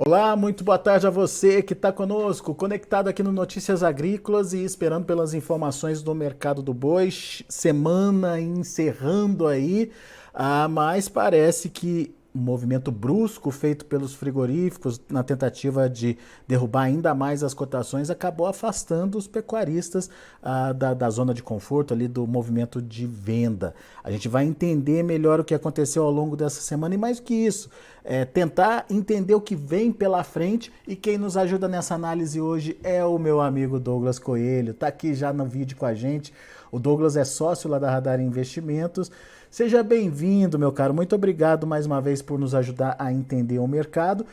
Olá, muito boa tarde a você que está conosco, conectado aqui no Notícias Agrícolas e esperando pelas informações do mercado do boi. Semana encerrando aí, mas parece que um movimento brusco feito pelos frigoríficos na tentativa de derrubar ainda mais as cotações acabou afastando os pecuaristas da zona de conforto ali do movimento de venda. A gente vai entender melhor o que aconteceu ao longo dessa semana e mais do que isso, tentar entender o que vem pela frente, e quem nos ajuda nessa análise hoje é o meu amigo Douglas Coelho, tá aqui já no vídeo com a gente. O Douglas é sócio lá da Radar Investimentos. Seja bem-vindo, meu caro. Muito obrigado mais uma vez por nos ajudar a entender o mercado.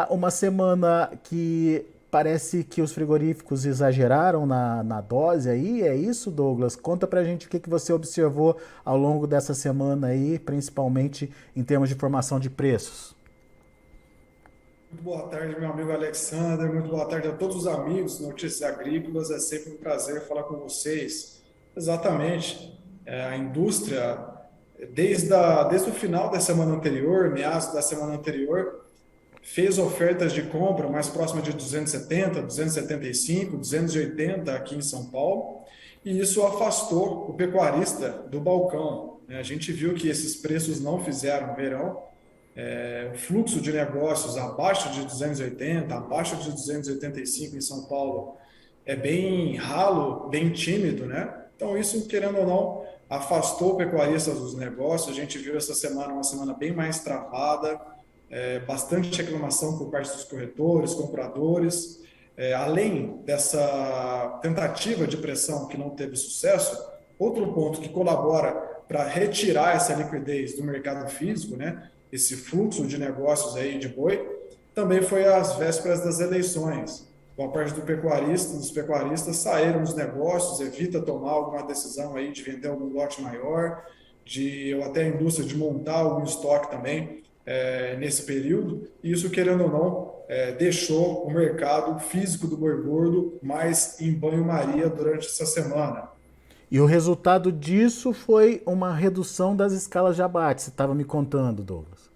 Uma semana que parece que os frigoríficos exageraram na dose aí, é isso, Douglas? Conta pra gente o que você observou ao longo dessa semana aí, principalmente em termos de formação de preços. Muito boa tarde, meu amigo Alexander. Muito boa tarde a todos os amigos do Notícias Agrícolas. É sempre um prazer falar com vocês. Exatamente. A indústria, desde o final da semana anterior, meados da semana anterior, fez ofertas de compra mais próximas de 270, 275, 280 aqui em São Paulo, e isso afastou o pecuarista do balcão, né? A gente viu que esses preços não fizeram verão. O fluxo de negócios abaixo de 280, abaixo de 285 em São Paulo é bem ralo, bem tímido, né? Então, isso, querendo ou não, afastou pecuaristas dos negócios. A gente viu essa semana uma semana bem mais travada, bastante reclamação por parte dos corretores, compradores. Além dessa tentativa de pressão que não teve sucesso, outro ponto que colabora para retirar essa liquidez do mercado físico, né, esse fluxo de negócios aí de boi, também foi às vésperas das eleições. Boa parte dos pecuaristas saíram dos negócios, evita tomar alguma decisão aí de vender algum lote maior, ou até a indústria de montar algum estoque também nesse período. E isso, querendo ou não, deixou o mercado físico do boi gordo mais em banho-maria durante essa semana. E o resultado disso foi uma redução das escalas de abate, você estava me contando, Douglas.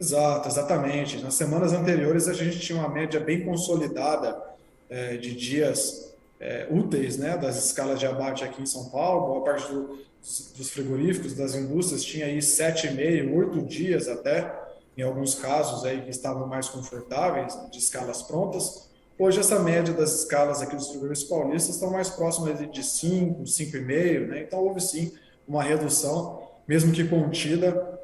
Exato, exatamente. Nas semanas anteriores, a gente tinha uma média bem consolidada de dias úteis, né, das escalas de abate aqui em São Paulo. Boa parte dos frigoríficos, das indústrias, tinha aí 7,5, 8 dias até, em alguns casos aí que estavam mais confortáveis, de escalas prontas. Hoje, essa média das escalas aqui dos frigoríficos paulistas estão mais próximas de 5, 5,5, né? Então, houve sim uma redução, mesmo que contida,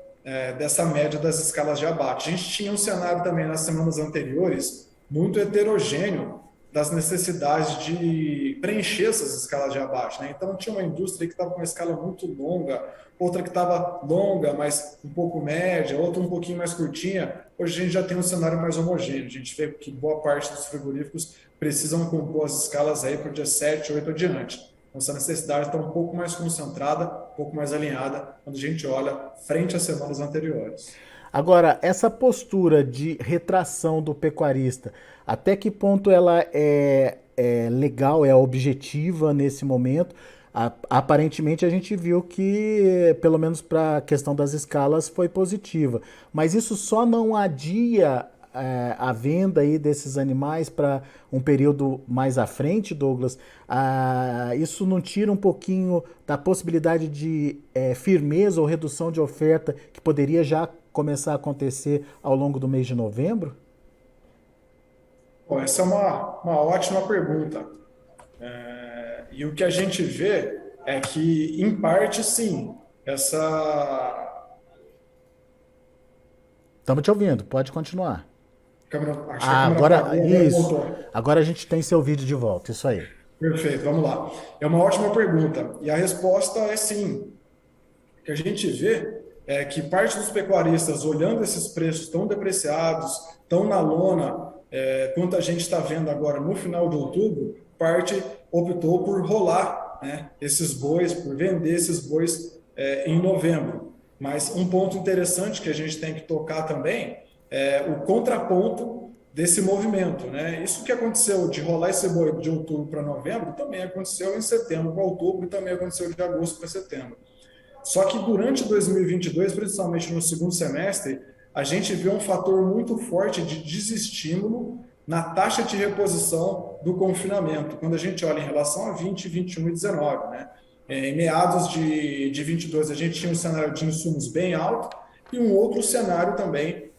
dessa média das escalas de abate. A gente tinha um cenário também nas semanas anteriores muito heterogêneo das necessidades de preencher essas escalas de abate, né? Então tinha uma indústria que estava com uma escala muito longa, outra que estava longa, mas um pouco média, outra um pouquinho mais curtinha. Hoje a gente já tem um cenário mais homogêneo. A gente vê que boa parte dos frigoríficos precisam compor as escalas aí para o dia 7, 8 adiante. Então, essa necessidade está um pouco mais concentrada, um pouco mais alinhada, quando a gente olha frente às semanas anteriores. Agora, essa postura de retração do pecuarista, até que ponto ela é legal, é objetiva nesse momento? Aparentemente a gente viu que, pelo menos para a questão das escalas, foi positiva. Mas isso só não adia a venda aí desses animais para um período mais à frente, Douglas? Isso não tira um pouquinho da possibilidade de firmeza ou redução de oferta que poderia já começar a acontecer ao longo do mês de novembro? Bom, essa é uma ótima pergunta. E o que a gente vê é que, em parte, sim, essa Estamos te ouvindo, pode continuar. acho que a câmera travou, agora Isso. voltou. Agora a gente tem seu vídeo de volta, isso aí. Perfeito, vamos lá. É uma ótima pergunta. E a resposta é sim. O que a gente vê é que parte dos pecuaristas, olhando esses preços tão depreciados, tão na lona, quanto a gente está vendo agora no final de outubro, parte optou por rolar, né, esses bois, por vender esses bois em novembro. Mas um ponto interessante que a gente tem que tocar também é o contraponto desse movimento, né? Isso que aconteceu de rolar esse boi de outubro para novembro também aconteceu em setembro para outubro e também aconteceu de agosto para setembro. Só que durante 2022, principalmente no segundo semestre, a gente vê um fator muito forte de desestímulo na taxa de reposição do confinamento, quando a gente olha em relação a 20, 21 e 19, né? Em meados de 22, a gente tinha um cenário de insumos bem alto e um outro cenário também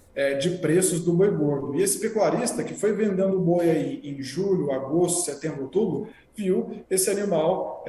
de preços do boi gordo. E esse pecuarista que foi vendendo boi aí em julho, agosto, setembro, outubro, viu esse animal,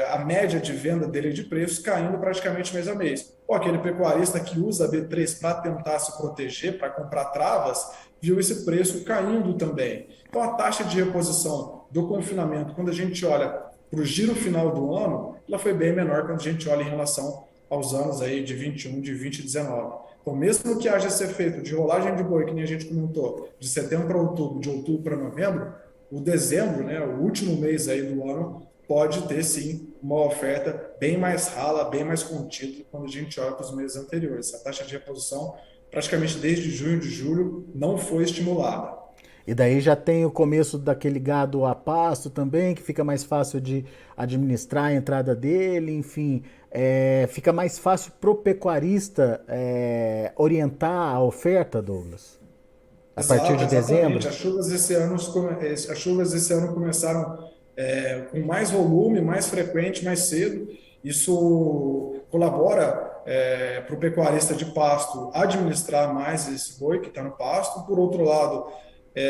a média de venda dele de preços caindo praticamente mês a mês. Ou aquele pecuarista que usa a B3 para tentar se proteger, para comprar travas, viu esse preço caindo também. Então, a taxa de reposição do confinamento, quando a gente olha para o giro final do ano, ela foi bem menor quando a gente olha em relação aos anos aí de 21, de 20 e 19. Então, mesmo que haja esse efeito de rolagem de boi, que nem a gente comentou, de setembro para outubro, de outubro para novembro, o dezembro, né, o último mês aí do ano, pode ter sim uma oferta bem mais rala, bem mais contida quando a gente olha para os meses anteriores. A taxa de reposição, praticamente desde junho de julho, não foi estimulada. E daí já tem o começo daquele gado a pasto também, que fica mais fácil de administrar a entrada dele, enfim, fica mais fácil pro pecuarista orientar a oferta, Douglas, a partir Exato, de dezembro. exatamente. As chuvas esse ano começaram com mais volume, mais frequente, mais cedo. Isso colabora para o pecuarista de pasto administrar mais esse boi que está no pasto. Por outro lado,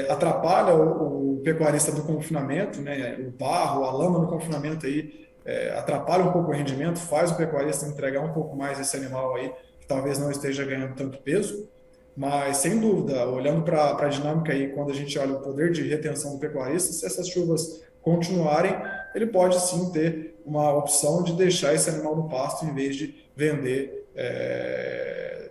atrapalha o pecuarista do confinamento, né? O barro, a lama no confinamento aí atrapalha um pouco o rendimento, faz o pecuarista entregar um pouco mais esse animal aí, que talvez não esteja ganhando tanto peso. Mas, sem dúvida, olhando para a dinâmica aí, quando a gente olha o poder de retenção do pecuarista, se essas chuvas continuarem, ele pode sim ter uma opção de deixar esse animal no pasto em vez de vender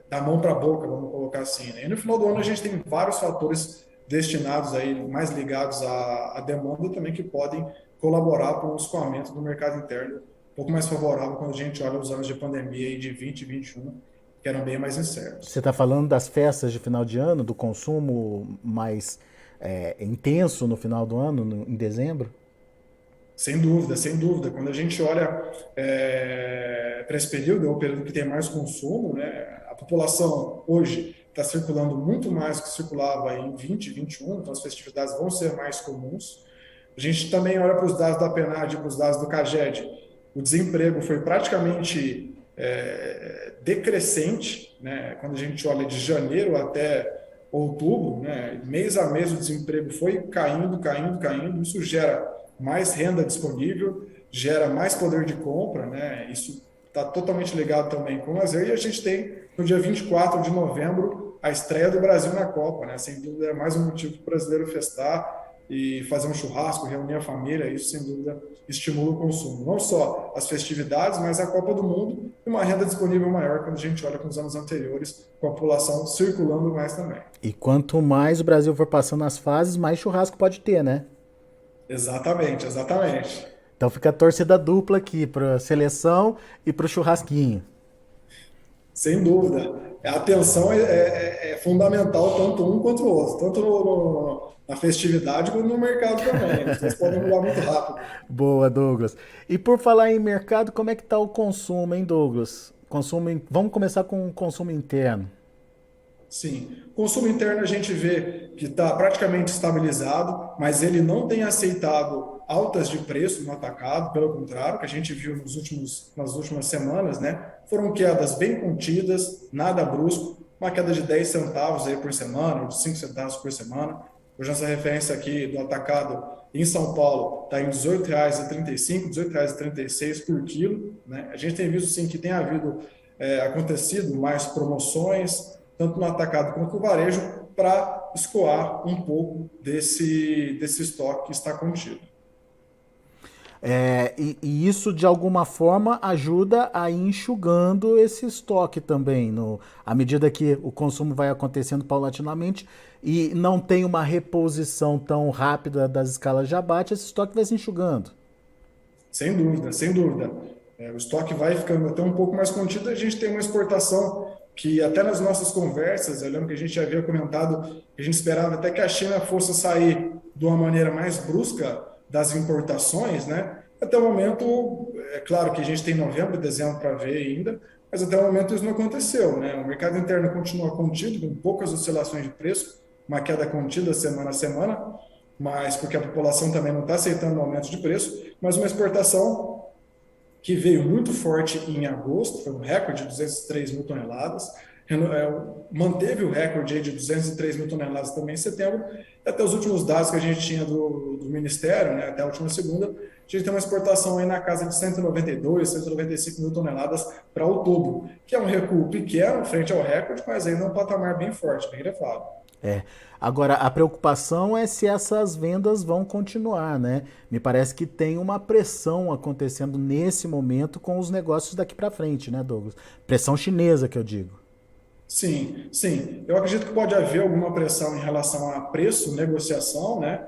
da mão para a boca, vamos colocar assim, né? E no final do ano a gente tem vários fatores destinados aí, mais ligados à demanda também, que podem colaborar para o escoamento do mercado interno um pouco mais favorável quando a gente olha os anos de pandemia aí de 20 e 21, que eram bem mais Você incertos. está falando das festas de final de ano, do consumo mais intenso no final do ano, em dezembro? Sem dúvida, sem dúvida. Quando a gente olha para esse período, é o período que tem mais consumo, né? A população hoje está circulando muito mais do que circulava em 20, 21, então as festividades vão ser mais comuns. A gente também olha para os dados da PNAD, para os dados do CAGED, o desemprego foi praticamente decrescente, né? Quando a gente olha de janeiro até outubro, né? Mês a mês o desemprego foi caindo, caindo, caindo. Isso gera mais renda disponível, gera mais poder de compra, né? Isso está totalmente ligado também com o lazer. E a gente tem no dia 24 de novembro a estreia do Brasil na Copa, né? Sem dúvida é mais um motivo para o brasileiro festar e fazer um churrasco, reunir a família. Isso sem dúvida estimula o consumo. Não só as festividades, mas a Copa do Mundo e uma renda disponível maior quando a gente olha com os anos anteriores, com a população circulando mais também. E quanto mais o Brasil for passando as fases, mais churrasco pode ter, né? Exatamente, exatamente. Então fica a torcida dupla aqui para seleção e para o churrasquinho. Sem dúvida. A atenção é fundamental, tanto um quanto o outro, tanto na festividade quanto no mercado também. Os dois podem mudar muito rápido. Boa, Douglas. E por falar em mercado, como é que está o consumo, hein, Douglas? Vamos começar com o consumo interno. Sim. Consumo interno a gente vê que está praticamente estabilizado, mas ele não tem aceitado altas de preço no atacado, pelo contrário, que a gente viu nas últimas semanas, né? Foram quedas bem contidas, nada brusco, uma queda de 10 centavos aí por semana, ou de 5 centavos por semana. Hoje essa referência aqui do atacado em São Paulo está em R$ 18,35, R$ 18,36 por quilo, né? A gente tem visto sim que tem acontecido mais promoções, tanto no atacado quanto no varejo, para escoar um pouco desse estoque que está contido. E isso, de alguma forma, ajuda a ir enxugando esse estoque também, à medida que o consumo vai acontecendo paulatinamente e não tem uma reposição tão rápida das escalas de abate, esse estoque vai se enxugando. Sem dúvida, sem dúvida. O estoque vai ficando até um pouco mais contido. A gente tem uma exportação que até nas nossas conversas, eu lembro que a gente já havia comentado que a gente esperava até que a China fosse sair de uma maneira mais brusca das importações, né? Até o momento, é claro que a gente tem novembro e dezembro para ver ainda, mas até o momento isso não aconteceu, né? O mercado interno continua contido, com poucas oscilações de preço, uma queda contida semana a semana, mas porque a população também não está aceitando aumento de preço, mas uma exportação que veio muito forte em agosto, foi um recorde de 203 mil toneladas, manteve o recorde aí de 203 mil toneladas também em setembro, e até os últimos dados que a gente tinha do Ministério, né, até a última segunda, a gente tem uma exportação aí na casa de 192, 195 mil toneladas para outubro, que é um recuo pequeno frente ao recorde, mas ainda é um patamar bem forte, bem elevado. É. Agora, a preocupação é se essas vendas vão continuar, né? Me parece que tem uma pressão acontecendo nesse momento com os negócios daqui para frente, né, Douglas? Pressão chinesa, que eu digo. Sim, sim. Eu acredito que pode haver alguma pressão em relação a preço, negociação, né?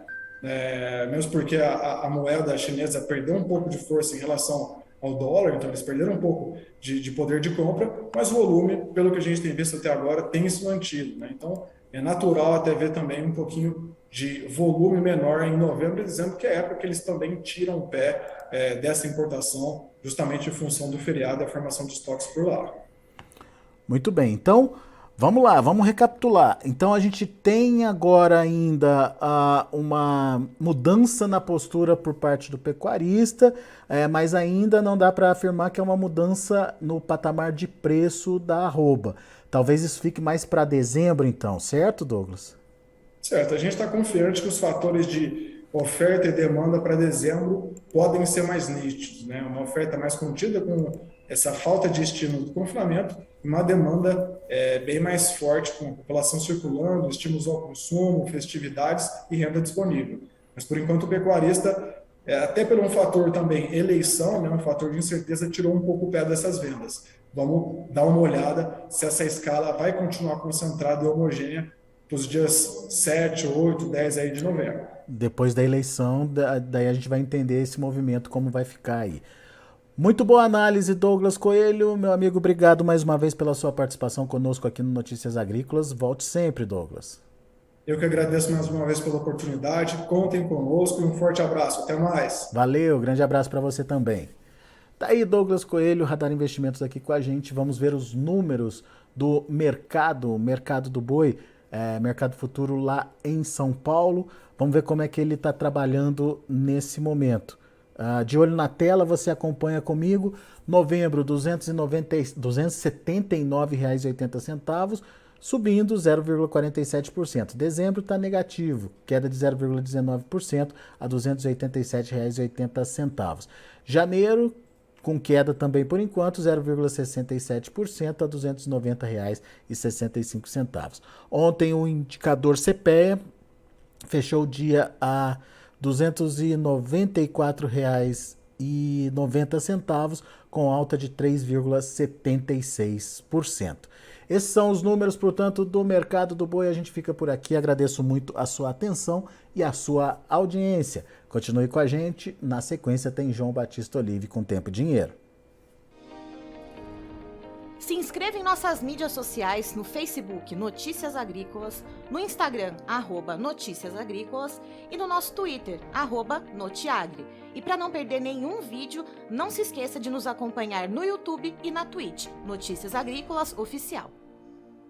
Mesmo porque a moeda chinesa perdeu um pouco de força em relação ao dólar, então eles perderam um pouco de poder de compra, mas o volume, pelo que a gente tem visto até agora, tem se mantido, né? Então é natural até ver também um pouquinho de volume menor em novembro e dezembro, que é a época que eles também tiram o pé dessa importação, justamente em função do feriado e a formação de estoques por lá. Muito bem, então vamos lá, vamos recapitular. Então a gente tem agora ainda uma mudança na postura por parte do pecuarista, mas ainda não dá para afirmar que é uma mudança no patamar de preço da arroba. Talvez isso fique mais para dezembro, então, certo, Douglas? Certo, a gente está confiante que os fatores de oferta e demanda para dezembro podem ser mais nítidos, né? Uma oferta mais contida com essa falta de estímulo do confinamento, e uma demanda bem mais forte, com a população circulando, estímulos ao consumo, festividades e renda disponível. Mas, por enquanto, o pecuarista, até por um fator também eleição, né, um fator de incerteza, tirou um pouco o pé dessas vendas. Vamos dar uma olhada se essa escala vai continuar concentrada e homogênea para os dias 7, 8, 10 aí de novembro. Depois da eleição, daí a gente vai entender esse movimento, como vai ficar aí. Muito boa análise, Douglas Coelho. Meu amigo, obrigado mais uma vez pela sua participação conosco aqui no Notícias Agrícolas. Volte sempre, Douglas. Eu que agradeço mais uma vez pela oportunidade. Contem conosco e um forte abraço. Até mais. Valeu, grande abraço para você também. Tá aí Douglas Coelho, Radar Investimentos aqui com a gente. Vamos ver os números do mercado do boi, mercado futuro lá em São Paulo. Vamos ver como é que ele está trabalhando nesse momento. De olho na tela, você acompanha comigo. Novembro, R$ 279,80, subindo 0,47%. Dezembro está negativo, queda de 0,19% a R$ 287,80. Janeiro, com queda também por enquanto, 0,67% a R$ 290,65. Ontem o indicador CPEA fechou o dia a R$ 294,90, com alta de 3,76%. Esses são os números, portanto, do mercado do boi. A gente fica por aqui. Agradeço muito a sua atenção e a sua audiência. Continue com a gente. Na sequência tem João Batista Olive com Tempo e Dinheiro. Se inscreva em nossas mídias sociais no Facebook Notícias Agrícolas, no Instagram @Notícias Agrícolas e no nosso Twitter @Notiagre. E para não perder nenhum vídeo, não se esqueça de nos acompanhar no YouTube e na Twitch Notícias Agrícolas Oficial.